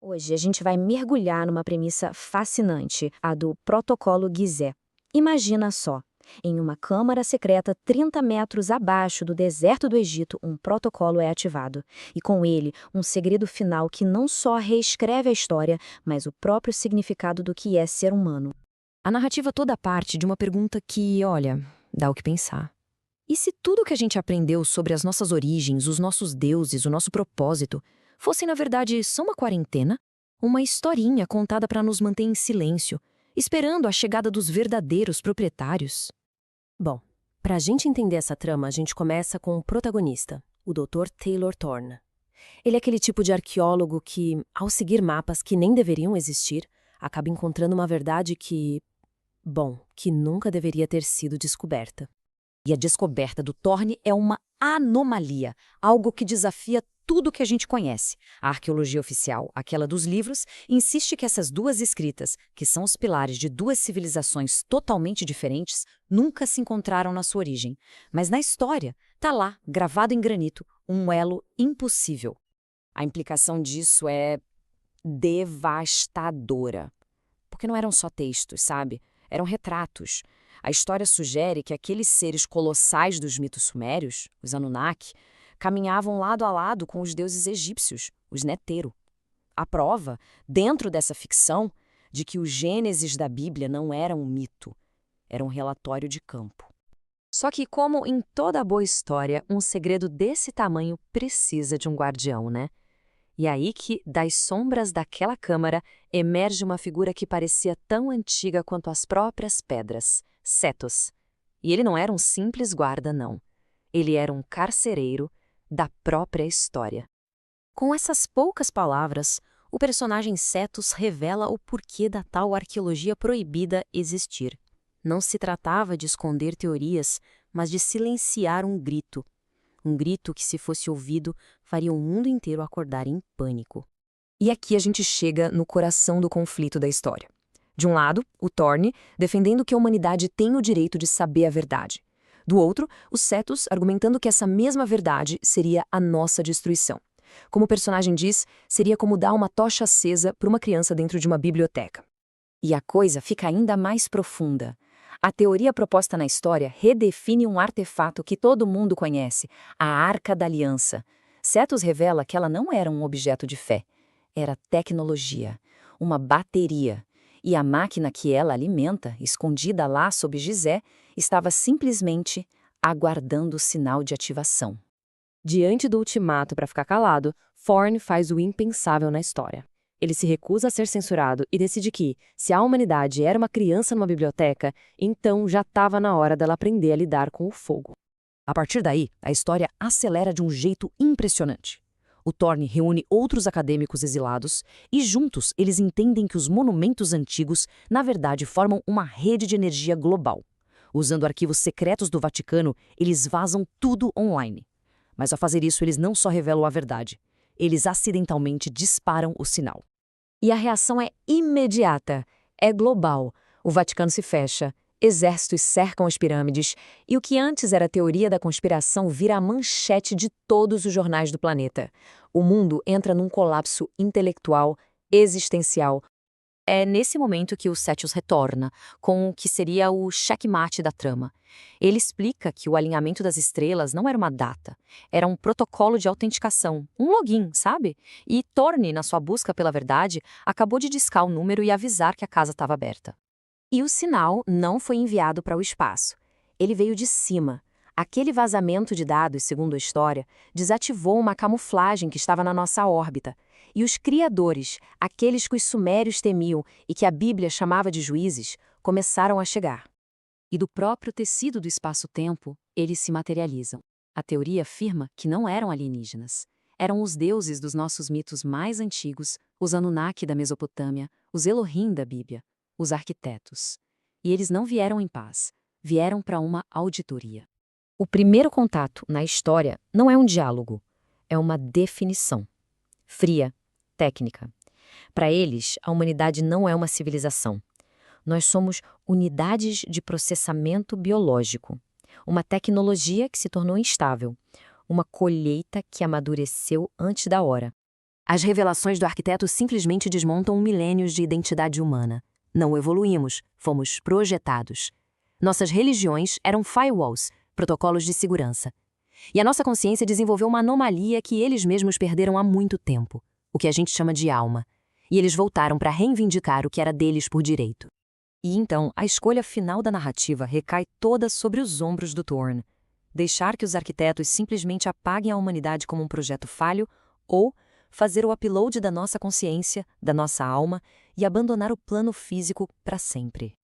Hoje a gente vai mergulhar numa premissa fascinante, a do Protocolo Gizé. Imagina só, em uma câmara secreta 30 metros abaixo do deserto do Egito, um protocolo é ativado. E com ele, um segredo final que não só reescreve a história, mas o próprio significado do que é ser humano. A narrativa toda parte de uma pergunta que, olha, dá o que pensar. E se tudo que a gente aprendeu sobre as nossas origens, os nossos deuses, o nosso propósito, fossem na verdade só uma quarentena? Uma historinha contada para nos manter em silêncio, esperando a chegada dos verdadeiros proprietários? Bom, para a gente entender essa trama, a gente começa com o protagonista, o Dr. Taylor Thorne. Ele é aquele tipo de arqueólogo que, ao seguir mapas que nem deveriam existir, acaba encontrando uma verdade que nunca deveria ter sido descoberta. E a descoberta do Thorne é uma anomalia, algo que desafia tudo que a gente conhece. A arqueologia oficial, aquela dos livros, insiste que essas duas escritas, que são os pilares de duas civilizações totalmente diferentes, nunca se encontraram na sua origem. Mas na história, está lá, gravado em granito, um elo impossível. A implicação disso é devastadora. Porque não eram só textos, sabe? Eram retratos. A história sugere que aqueles seres colossais dos mitos sumérios, os Anunnaki, caminhavam lado a lado com os deuses egípcios, os Neteru. A prova, dentro dessa ficção, de que o Gênesis da Bíblia não era um mito, era um relatório de campo. Só que, como em toda boa história, um segredo desse tamanho precisa de um guardião, né? E aí que, das sombras daquela câmara, emerge uma figura que parecia tão antiga quanto as próprias pedras, Cetos. E ele não era um simples guarda, não. Ele era um carcereiro da própria história. Com essas poucas palavras, o personagem Cetos revela o porquê da tal arqueologia proibida existir. Não se tratava de esconder teorias, mas de silenciar um grito. Um grito que, se fosse ouvido, faria o mundo inteiro acordar em pânico. E aqui a gente chega no coração do conflito da história. De um lado, o Thorne, defendendo que a humanidade tem o direito de saber a verdade. Do outro, os Cetos, argumentando que essa mesma verdade seria a nossa destruição. Como o personagem diz, seria como dar uma tocha acesa para uma criança dentro de uma biblioteca. E a coisa fica ainda mais profunda. A teoria proposta na história redefine um artefato que todo mundo conhece, a Arca da Aliança. Cetos revela que ela não era um objeto de fé, era tecnologia, uma bateria. E a máquina que ela alimenta, escondida lá sob Gizé, estava simplesmente aguardando o sinal de ativação. Diante do ultimato para ficar calado, Thorne faz o impensável na história. Ele se recusa a ser censurado e decide que, se a humanidade era uma criança numa biblioteca, então já estava na hora dela aprender a lidar com o fogo. A partir daí, a história acelera de um jeito impressionante. O Thorne reúne outros acadêmicos exilados e juntos eles entendem que os monumentos antigos, na verdade, formam uma rede de energia global. Usando arquivos secretos do Vaticano, eles vazam tudo online. Mas ao fazer isso, eles não só revelam a verdade, eles acidentalmente disparam o sinal. E a reação é imediata, é global. O Vaticano se fecha, exércitos cercam as pirâmides e o que antes era teoria da conspiração vira a manchete de todos os jornais do planeta. O mundo entra num colapso intelectual, existencial. É nesse momento que o Cetos retorna, com o que seria o checkmate da trama. Ele explica que o alinhamento das estrelas não era uma data, era um protocolo de autenticação, um login, sabe? E Thorne, na sua busca pela verdade, acabou de discar o número e avisar que a casa estava aberta. E o sinal não foi enviado para o espaço. Ele veio de cima. Aquele vazamento de dados, segundo a história, desativou uma camuflagem que estava na nossa órbita. E os criadores, aqueles que os sumérios temiam e que a Bíblia chamava de juízes, começaram a chegar. E do próprio tecido do espaço-tempo, eles se materializam. A teoria afirma que não eram alienígenas. Eram os deuses dos nossos mitos mais antigos, os Anunnaki da Mesopotâmia, os Elohim da Bíblia, os arquitetos. E eles não vieram em paz, vieram para uma auditoria. O primeiro contato na história não é um diálogo, é uma definição. Fria, técnica. Para eles, a humanidade não é uma civilização. Nós somos unidades de processamento biológico, uma tecnologia que se tornou instável, uma colheita que amadureceu antes da hora. As revelações do arquiteto simplesmente desmontam milênios de identidade humana. Não evoluímos, fomos projetados. Nossas religiões eram firewalls, protocolos de segurança. E a nossa consciência desenvolveu uma anomalia que eles mesmos perderam há muito tempo, o que a gente chama de alma. E eles voltaram para reivindicar o que era deles por direito. E então, a escolha final da narrativa recai toda sobre os ombros do Thorne. Deixar que os arquitetos simplesmente apaguem a humanidade como um projeto falho ou fazer o upload da nossa consciência, da nossa alma e abandonar o plano físico para sempre.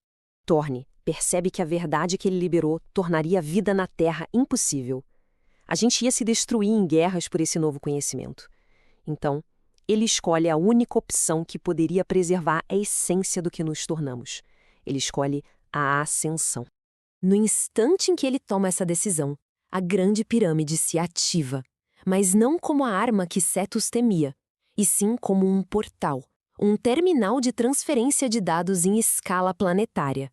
Thorne percebe que a verdade que ele liberou tornaria a vida na Terra impossível. A gente ia se destruir em guerras por esse novo conhecimento. Então, ele escolhe a única opção que poderia preservar a essência do que nos tornamos. Ele escolhe a ascensão. No instante em que ele toma essa decisão, a Grande Pirâmide se ativa, mas não como a arma que Cetus temia, e sim como um portal, um terminal de transferência de dados em escala planetária.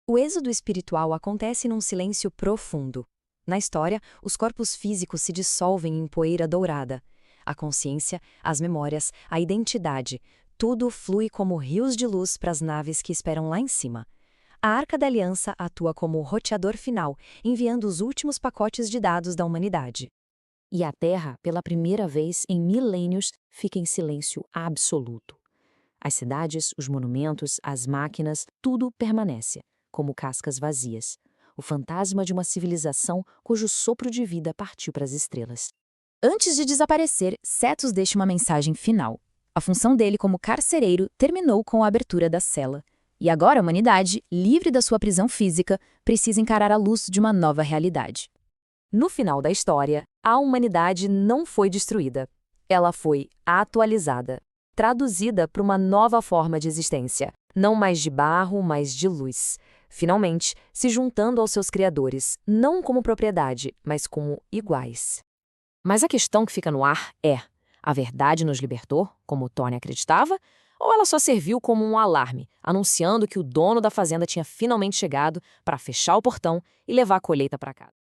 O êxodo espiritual acontece num silêncio profundo. Na história, os corpos físicos se dissolvem em poeira dourada. A consciência, as memórias, a identidade, tudo flui como rios de luz para as naves que esperam lá em cima. A Arca da Aliança atua como o roteador final, enviando os últimos pacotes de dados da humanidade. E a Terra, pela primeira vez em milênios, fica em silêncio absoluto. As cidades, os monumentos, as máquinas, tudo permanece, como cascas vazias. O fantasma de uma civilização cujo sopro de vida partiu para as estrelas. Antes de desaparecer, Cetus deixa uma mensagem final. A função dele como carcereiro terminou com a abertura da cela. E agora a humanidade, livre da sua prisão física, precisa encarar a luz de uma nova realidade. No final da história, a humanidade não foi destruída. Ela foi atualizada, traduzida para uma nova forma de existência, não mais de barro, mas de luz. Finalmente, se juntando aos seus criadores, não como propriedade, mas como iguais. Mas a questão que fica no ar é: a verdade nos libertou, como Thorne acreditava, ou ela só serviu como um alarme, anunciando que o dono da fazenda tinha finalmente chegado para fechar o portão e levar a colheita para casa?